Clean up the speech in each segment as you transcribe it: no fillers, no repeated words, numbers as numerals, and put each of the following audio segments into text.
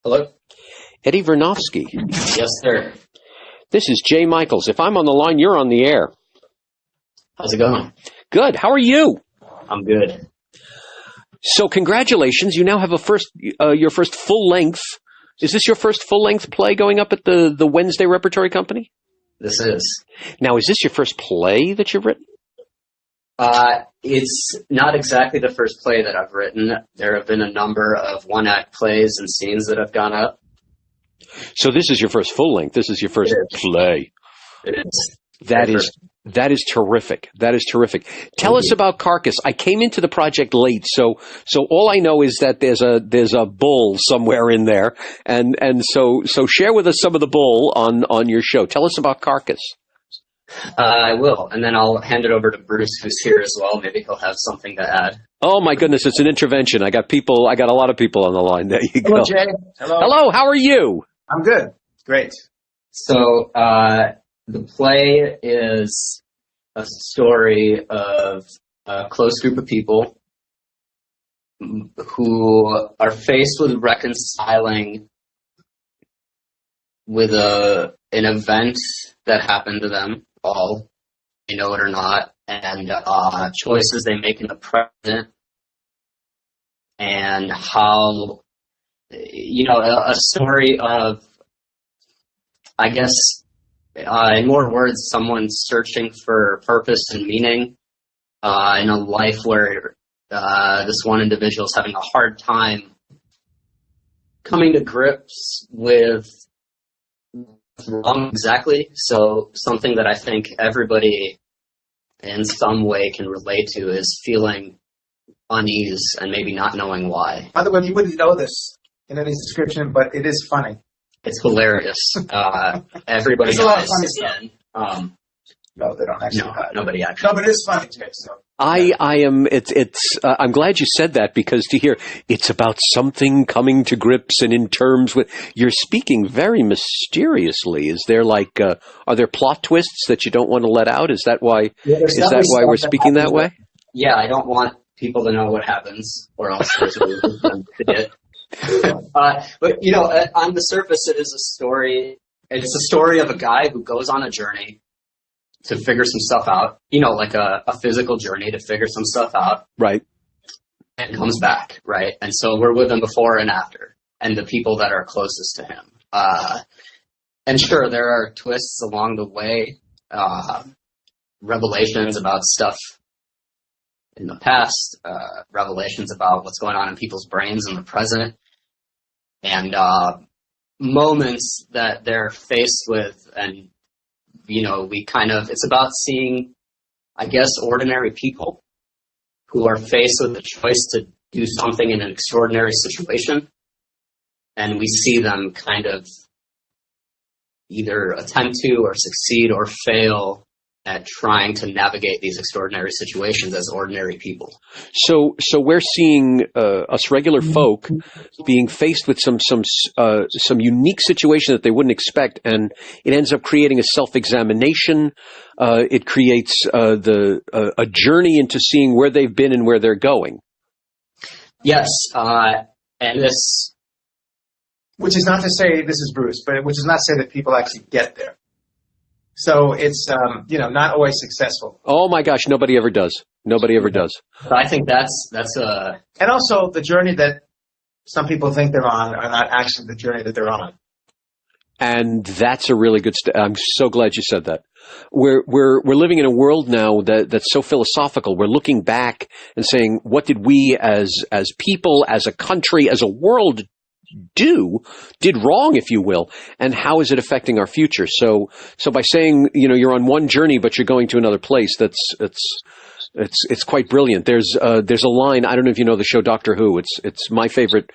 Hello? Eddie Vernovsky. Yes, sir. This is Jay Michaels. If I'm on the line, you're on the air. How's it going? Good. How are you? I'm good. So congratulations. You now have your first full-length. Is this your first full-length play going up at the Wednesday Repertory Company? This is. Now, is this your first play that you've written? It's not exactly the first play that I've written. There have been a number of one-act plays and scenes that have gone up. So this is your first full-length. This is your first play. It is. That is terrific. That is terrific. Tell us about Carcass. I came into the project late, so all I know is that there's a bull somewhere in there, and so share with us some of the bull on your show. Tell us about Carcass. I will, and then I'll hand it over to Bruce, who's here as well. Maybe he'll have something to add. Oh my goodness, it's an intervention. I got a lot of people on the line. There you go. Hello, Jay. Hello. Hello. How are you? I'm good. Great. So the play is a story of a close group of people who are faced with reconciling with an event that happened to them all, they know it or not, and choices they make in the present, and how, a story of, I guess, in more words, someone searching for purpose and meaning in a life where this one individual is having a hard time coming to grips with what's wrong exactly. So something that I think everybody in some way can relate to is feeling unease and maybe not knowing why. By the way, you wouldn't know this in any description, but it is funny. It's hilarious. Everybody There's a lot of knows. funny stuff. No, they don't actually. No, nobody actually. No, but it is funny, Jay. So. I'm glad you said that, because to hear it's about something coming to grips and in terms with, you're speaking very mysteriously. Is there are there plot twists that you don't want to let out? Is that why we're speaking that way? Yeah, I don't want people to know what happens, or else there's a reason for them to get. But on the surface, it is a story. It's a story of a guy who goes on a journey to figure some stuff out, like a physical journey to figure some stuff out. Right. And comes back, right? And so we're with him before and after, and the people that are closest to him. And sure, there are twists along the way, revelations about stuff in the past, revelations about what's going on in people's brains in the present, and moments that they're faced with, and it's about seeing, I guess, ordinary people who are faced with the choice to do something in an extraordinary situation. And we see them kind of either attempt to or succeed or fail at trying to navigate these extraordinary situations as ordinary people. So we're seeing us regular folk being faced with some unique situation that they wouldn't expect, and it ends up creating a self-examination. It creates a journey into seeing where they've been and where they're going. Yes, and this, which is not to say, this is Bruce, but which is not to say that people actually get there. So it's, not always successful. Oh my gosh, nobody ever does. Nobody ever does. I think that's and also the journey that some people think they're on are not actually the journey that they're on. And that's a really good I'm so glad you said that. We're living in a world now that's so philosophical. We're looking back and saying, what did we as people, as a country, as a world did wrong, if you will, and how is it affecting our future? So by saying, you're on one journey, but you're going to another place, it's quite brilliant. There's a line, I don't know if you know the show Doctor Who. It's my favorite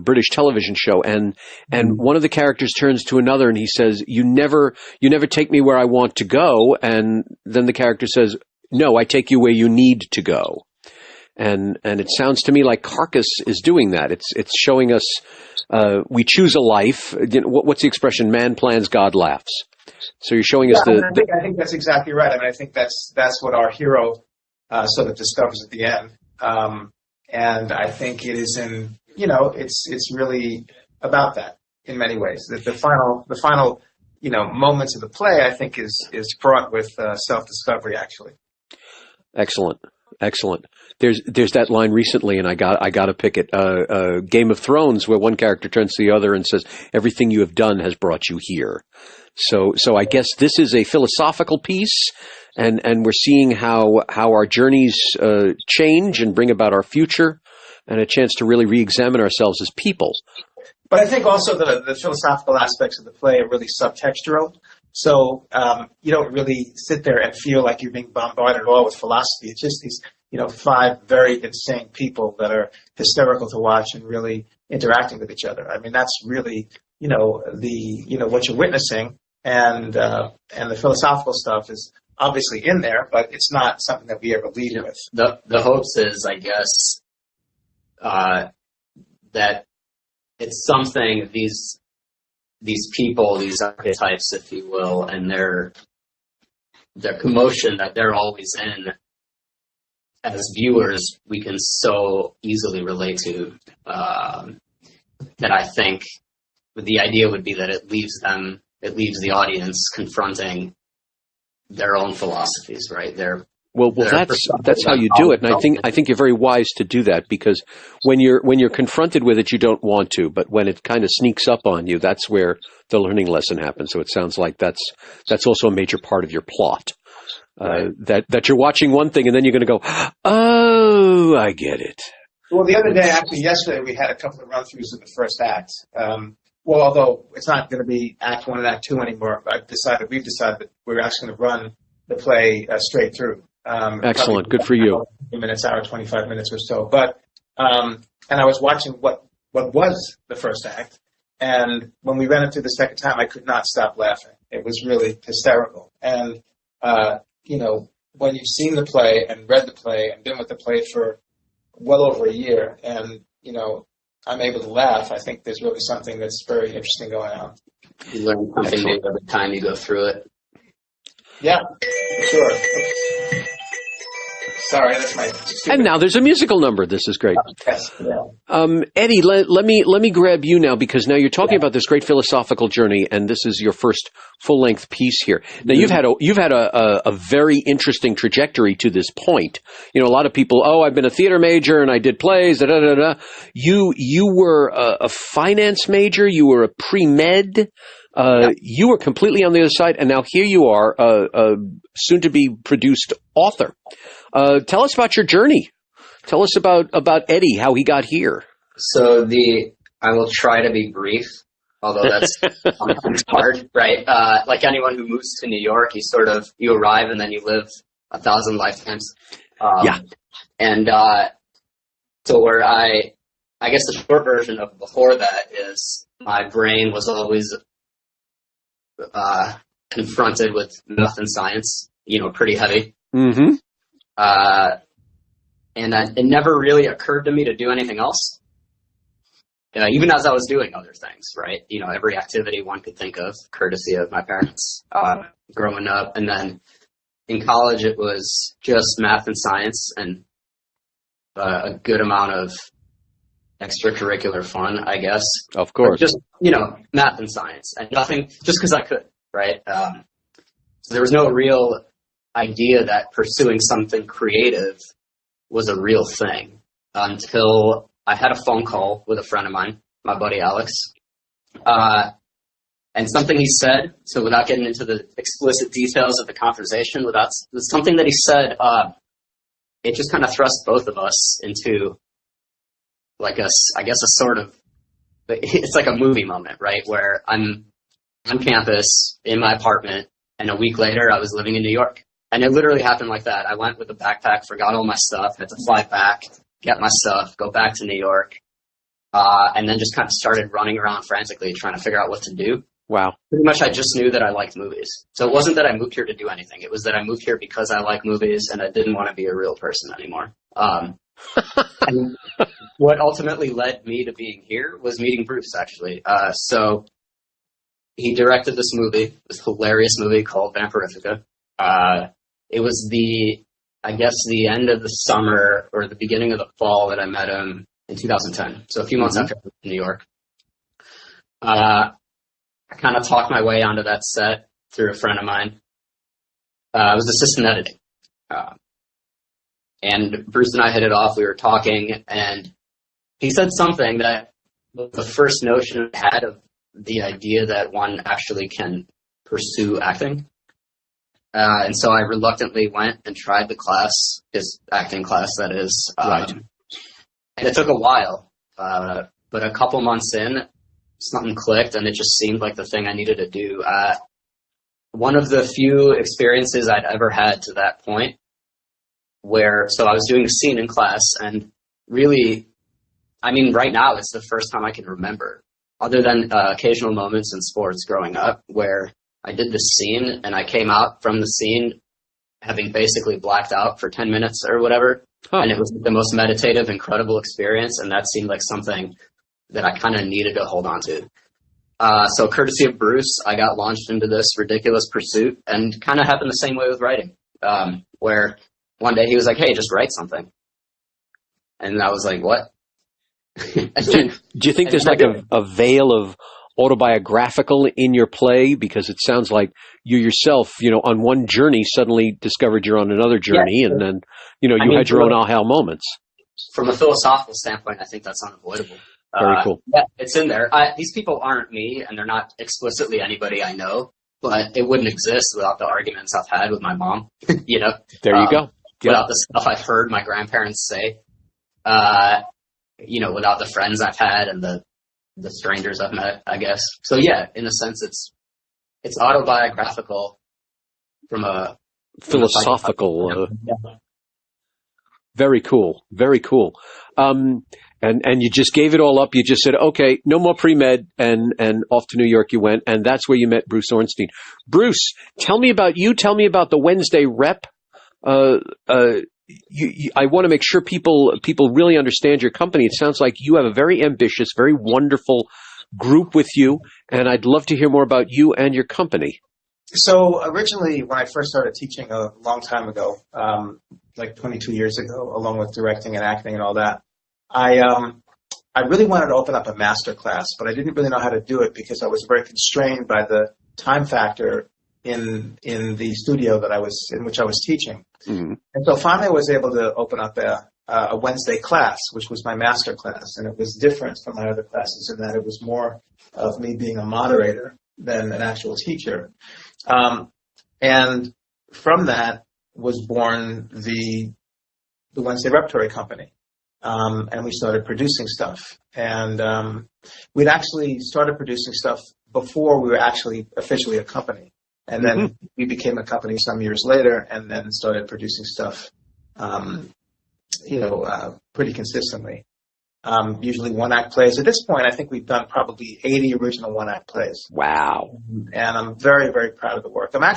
British television show, and one of the characters turns to another and he says, you never take me where I want to go, and then the character says, no, I take you where you need to go. And it sounds to me like Carcass is doing that. It's showing us we choose a life. What's the expression? Man plans, God laughs. So you're showing us I think that's exactly right. I think that's what our hero sort of discovers at the end. And I think it is it's really about that in many ways. The final moments of the play, I think, is fraught with self-discovery, actually. Excellent. There's that line recently, and I got to pick it. Game of Thrones, where one character turns to the other and says, "Everything you have done has brought you here." So I guess this is a philosophical piece, and we're seeing how our journeys change and bring about our future, and a chance to really re-examine ourselves as people. But I think also the philosophical aspects of the play are really subtextual. So you don't really sit there and feel like you're being bombarded at all with philosophy. It's just these, 5 very insane people that are hysterical to watch and really interacting with each other. I mean, that's really, what you're witnessing, and the philosophical stuff is obviously in there, but it's not something that we ever lead with. The hopes is, I guess, that it's something these people, these archetypes, if you will, and their commotion that they're always in, as viewers, we can so easily relate to, that I think the idea would be that it leaves the audience confronting their own philosophies, right? Well, that's how you do it, and I think you're very wise to do that, because when you're confronted with it, you don't want to, but when it kind of sneaks up on you, that's where the learning lesson happens. So it sounds like that's also a major part of your plot. Right. That you're watching one thing and then you're going to go, oh, I get it. Well, the other day, actually yesterday, we had a couple of run-throughs of the first act. Well, although it's not going to be Act 1 and Act 2 anymore, we've decided that we're actually going to run the play straight through. Excellent. Good for you. 25 minutes or so. But, and I was watching what was the first act. And when we ran it through the second time, I could not stop laughing. It was really hysterical. And, when you've seen the play and read the play and been with the play for well over a year, and, I'm able to laugh, I think there's really something that's very interesting going on. You learn something new every time you go through it. Yeah, sure. Sorry, that's my. And now there's a musical number. This is great. Yes. Yeah. Eddie, let me grab you now, because now you're talking about this great philosophical journey, and this is your first full-length piece here. Now you've had a very interesting trajectory to this point. A lot of people, I've been a theater major and I did plays. Da da da da. You were a finance major. You were a pre-med. You were completely on the other side, and now here you are, a soon-to-be produced author. Tell us about your journey. Tell us about Eddie, how he got here. So I will try to be brief, although that's sometimes hard, right? Like anyone who moves to New York, you arrive and then you live 1,000 lifetimes. Yeah. And so where I guess the short version of before that is my brain was always confronted with math and science, pretty heavy. Mm-hmm. And it never really occurred to me to do anything else, even as I was doing other things, right? Every activity one could think of, courtesy of my parents, growing up. And then in college, it was just math and science and a good amount of extracurricular fun, I guess. Of course. But just, math and science and nothing, just because I could, right? So there was no real idea that pursuing something creative was a real thing until I had a phone call with a friend of mine, my buddy Alex, and something he said, so without getting into the explicit details of the conversation, something that he said, it just kind of thrust both of us into like a sort of, it's like a movie moment, right? Where I'm on campus in my apartment, and a week later I was living in New York. And it literally happened like that. I went with a backpack, forgot all my stuff, had to fly back, get my stuff, go back to New York, and then just kind of started running around frantically trying to figure out what to do. Wow. Pretty much I just knew that I liked movies. So it wasn't that I moved here to do anything. It was that I moved here because I like movies and I didn't want to be a real person anymore. And what ultimately led me to being here was meeting Bruce, actually. So he directed this hilarious movie called Vampirifica. It was the end of the summer or the beginning of the fall that I met him in 2010. So a few months after I moved to New York. I kind of talked my way onto that set through a friend of mine. I was assistant editing. And Bruce and I hit it off. We were talking, and he said something that was the first notion I had of the idea that one actually can pursue acting. And so I reluctantly went and tried the class, his acting class, that is. Right. And it took a while, but a couple months in, something clicked, and it just seemed like the thing I needed to do. One of the few experiences I'd ever had to that point so I was doing a scene in class, and really, I mean, right now it's the first time I can remember, other than occasional moments in sports growing up, where I did this scene and I came out from the scene having basically blacked out for 10 minutes or whatever. Huh. And it was the most meditative, incredible experience. And that seemed like something that I kind of needed to hold on to. So courtesy of Bruce, I got launched into this ridiculous pursuit, and kind of happened the same way with writing, where one day he was like, hey, just write something. And I was like, what? Do you think there's like a veil of autobiographical in your play? Because it sounds like you yourself, on one journey suddenly discovered you're on another journey, and then, you had your own aha moments. From a philosophical standpoint, I think that's unavoidable. Very cool. Yeah, it's in there. These people aren't me, and they're not explicitly anybody I know, but it wouldn't exist without the arguments I've had with my mom, There you go. Yeah. Without the stuff I've heard my grandparents say, without the friends I've had and the strangers I've met, I guess. So yeah, in a sense, it's autobiographical from a philosophical. Very cool. Very cool. And you just gave it all up. You just said, okay, no more pre-med, and off to New York you went. And that's where you met Bruce Ornstein. Bruce, tell me about you. Tell me about the Wednesday Rep. I want to make sure people really understand your company. It sounds like you have a very ambitious, very wonderful group with you. And I'd love to hear more about you and your company. So originally, when I first started teaching a long time ago, like 22 years ago, along with directing and acting and all that, I really wanted to open up a master class, but I didn't really know how to do it because I was very constrained by the time factor in the studio in which I was teaching. Mm-hmm. And so finally I was able to open up a Wednesday class, which was my master class, and it was different from my other classes in that it was more of me being a moderator than an actual teacher. And from that was born the Wednesday Repertory Company. And we started producing stuff. And we'd actually started producing stuff before we were actually officially a company. And then we became a company some years later, and then started producing stuff, pretty consistently. Usually one-act plays. At this point, I think we've done probably 80 original one-act plays. Wow. And I'm very, very proud of the work. I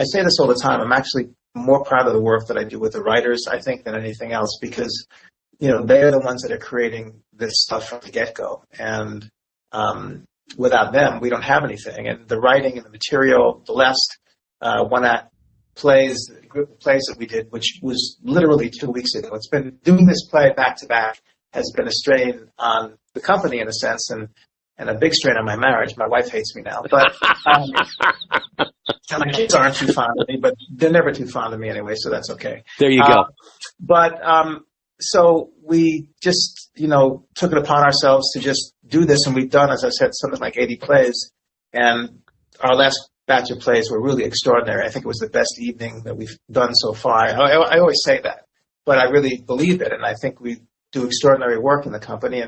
say this all the time, I'm actually more proud of the work that I do with the writers, I think, than anything else, because, they're the ones that are creating this stuff from the get-go. And without them, we don't have anything. And the writing and the material, the last one-act plays, group of plays that we did, which was literally 2 weeks ago. It's been doing this play back-to-back has been a strain on the company in a sense, and a big strain on my marriage. My wife hates me now, but my kids aren't too fond of me, but they're never too fond of me anyway, so that's okay. There you go. So we just, took it upon ourselves to just do this, and we've done, as I said, something like 80 plays, and our last batch of plays were really extraordinary. I think it was the best evening that we've done so far. I always say that, but I really believe it, and I think we do extraordinary work in the company,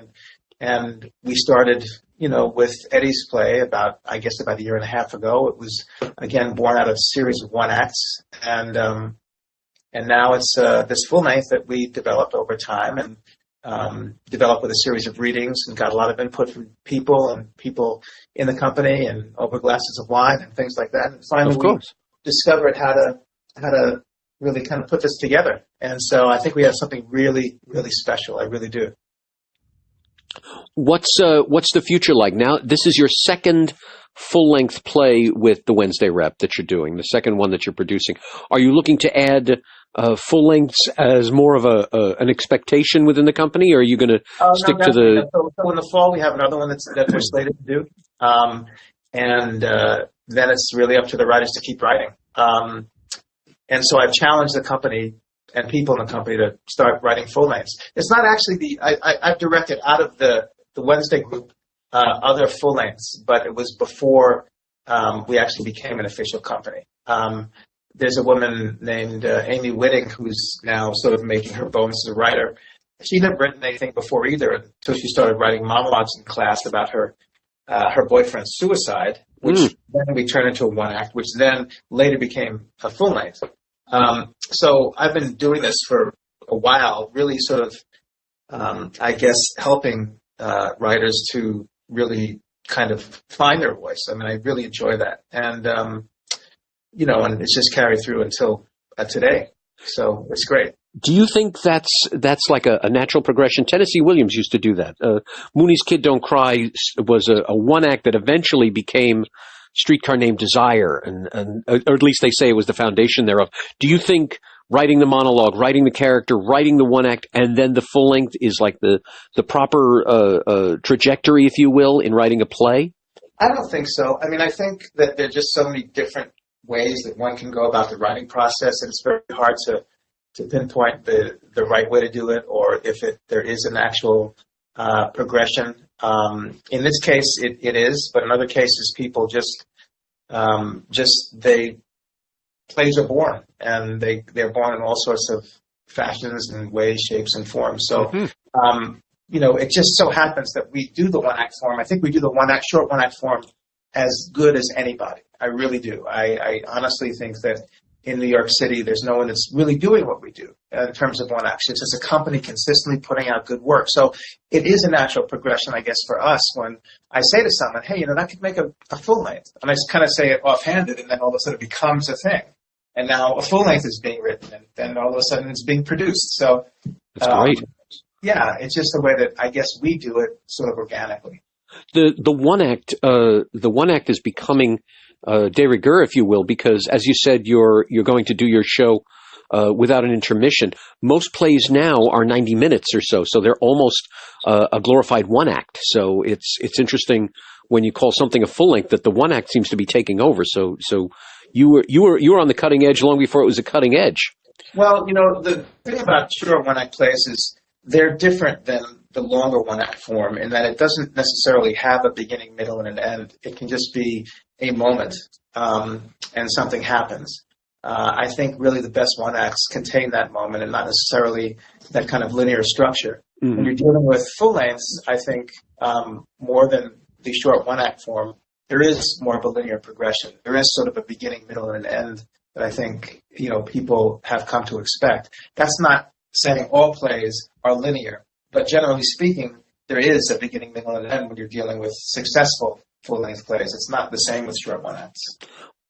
and we started, with Eddie's play about a year and a half ago. It was, again, born out of a series of one-acts, and now it's this full length that we developed over time, and developed with a series of readings, and got a lot of input from people in the company, and over glasses of wine and things like that. And finally, we discovered how to really kind of put this together. And so I think we have something really, really special. I really do. What's the future like now? This is your second full-length play with the Wednesday Rep that you're doing, the second one that you're producing. Are you looking to add full lengths as more of an expectation within the company, or are you going to stick to the? So in the fall we have another one that we're slated to do, and then it's really up to the writers to keep writing. And so I've challenged the company and people in the company to start writing full lengths. It's not actually I've directed out of the Wednesday group other full lengths, but it was before we actually became an official company. There's a woman named Amy Whitting who's now sort of making her bones as a writer. She never written anything before either until she started writing monologues in class about her boyfriend's suicide, which then we turned into a one act, which then later became a full length. So I've been doing this for a while, really sort of, I guess, helping writers to really kind of find their voice. I mean, I really enjoy that. And, and it's just carried through until today. So it's great. Do you think that's like a natural progression? Tennessee Williams used to do that. Mooney's Kid Don't Cry was a one act that eventually became Streetcar Named Desire, and or at least they say it was the foundation thereof. Do you think writing the monologue, writing the character, writing the one act, and then the full length is like the proper trajectory, if you will, in writing a play? I don't think so. I mean, I think that there are just so many different ways that one can go about the writing process, and it's very hard to pinpoint the right way to do it, or if there is an actual progression. In this case, it is, but in other cases, people plays are born, and they're born in all sorts of fashions and ways, shapes, and forms. So, it just so happens that we do the one act form. I think we do the short one act form as good as anybody. I really do. I honestly think that in New York City, there's no one that's really doing what we do in terms of one act. It's just a company consistently putting out good work. So it is a natural progression, I guess, for us when I say to someone, hey, that could make a full length. And I kind of say it offhanded, and then all of a sudden it becomes a thing. And now a full length is being written, and then all of a sudden it's being produced. So that's great. Yeah, it's just the way that I guess we do it sort of organically. The one act is becoming de rigueur, if you will, because as you said, you're going to do your show without an intermission. Most plays now are 90 minutes or so they're almost a glorified one act. So it's interesting when you call something a full length that the one act seems to be taking over. So you were on the cutting edge long before it was a cutting edge. Well, the thing about short one act plays is they're different than the longer one act form in that it doesn't necessarily have a beginning, middle, and an end. It can just be a moment, and something happens. I think really the best one acts contain that moment and not necessarily that kind of linear structure. Mm-hmm. When you're dealing with full lengths, I think more than the short one act form, there is more of a linear progression. There is sort of a beginning, middle, and an end that I think people have come to expect. That's not saying all plays are linear, but generally speaking, there is a beginning, middle, and an end when you're dealing with successful full-length plays. It's not the same with short one acts.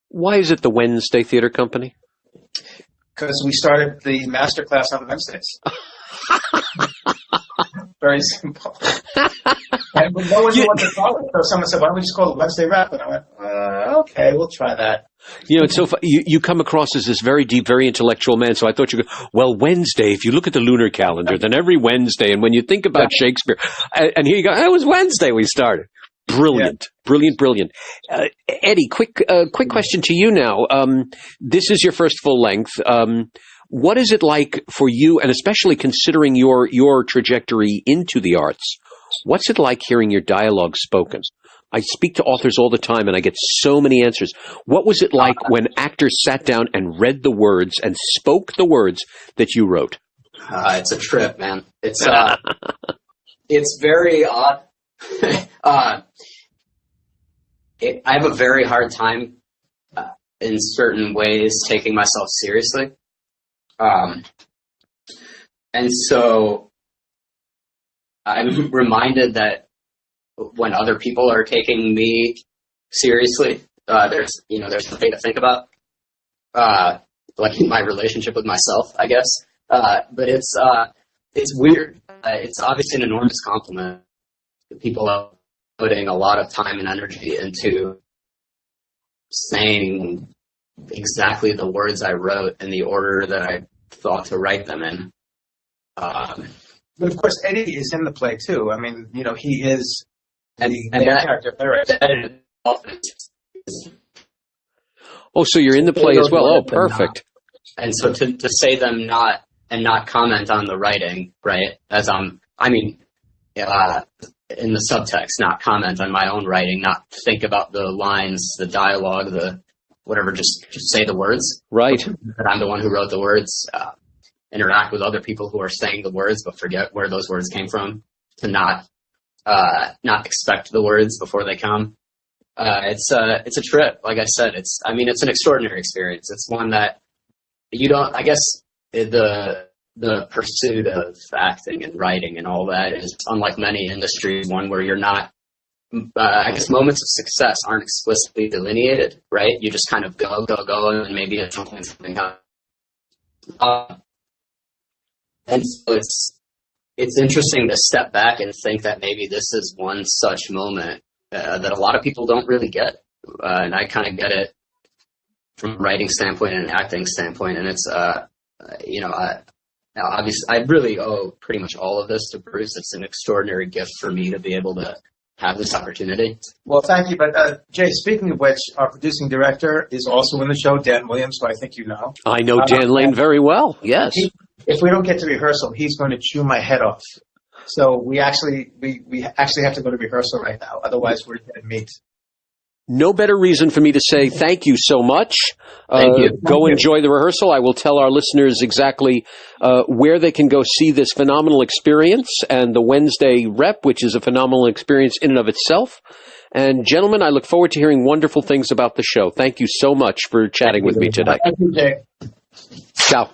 Why is it the Wednesday Theater Company? Because we started the master class on Wednesdays. Very simple. And no one knew what to call it. So someone said, why don't we just call it Wednesday Rep? And I went, okay, we'll try that. It's so you come across as this very deep, very intellectual man. So I thought you go, well, Wednesday, if you look at the lunar calendar, then every Wednesday, and when you think about Shakespeare, and here you go, it was Wednesday we started. Brilliant, brilliant. Eddie, quick question to you now. This is your first full length. What is it like for you, and especially considering your trajectory into the arts? What's it like hearing your dialogue spoken? I speak to authors all the time, and I get so many answers. What was it like when actors sat down and read the words and spoke the words that you wrote? It's a trip, man. It's very odd. I have a very hard time in certain ways taking myself seriously. And so I'm reminded that when other people are taking me seriously, there's something to think about, like in my relationship with myself, I guess. But it's weird. It's obviously an enormous compliment. People are putting a lot of time and energy into saying exactly the words I wrote in the order that I thought to write them in. But of course, Eddie is in the play too. I mean, he is the main character. Oh, so you're in the play as well. Oh, perfect. And so to say them not comment on the writing, right? In the subtext, not comment on my own writing, not think about the lines, the dialogue, the whatever, just say the words. Right. That I'm the one who wrote the words, interact with other people who are saying the words, but forget where those words came from, to not expect the words before they come. It's a trip. Like I said, it's an extraordinary experience. It's one that I guess the pursuit of acting and writing and all that is, unlike many industries, one where you're not, I guess moments of success aren't explicitly delineated, right? You just kind of go, and then maybe at some point something happens. And so it's interesting to step back and think that maybe this is one such moment that a lot of people don't really get. And I kind of get it from a writing standpoint and an acting standpoint. And it's, obviously, I really owe pretty much all of this to Bruce. It's an extraordinary gift for me to be able to have this opportunity. Well, thank you. But Jay, speaking of which, our producing director is also in the show, Dan Williams, who I think you know. I know Dan Lane very well. Yes. If we don't get to rehearsal, he's going to chew my head off. So we actually have to go to rehearsal right now. Otherwise, we're dead meat. No better reason for me to say thank you so much. Thank you. Go enjoy the rehearsal. I will tell our listeners exactly where they can go see this phenomenal experience and the Wednesday Rep, which is a phenomenal experience in and of itself. And gentlemen, I look forward to hearing wonderful things about the show. Thank you so much for chatting with me today. Thank you, Jay. Ciao.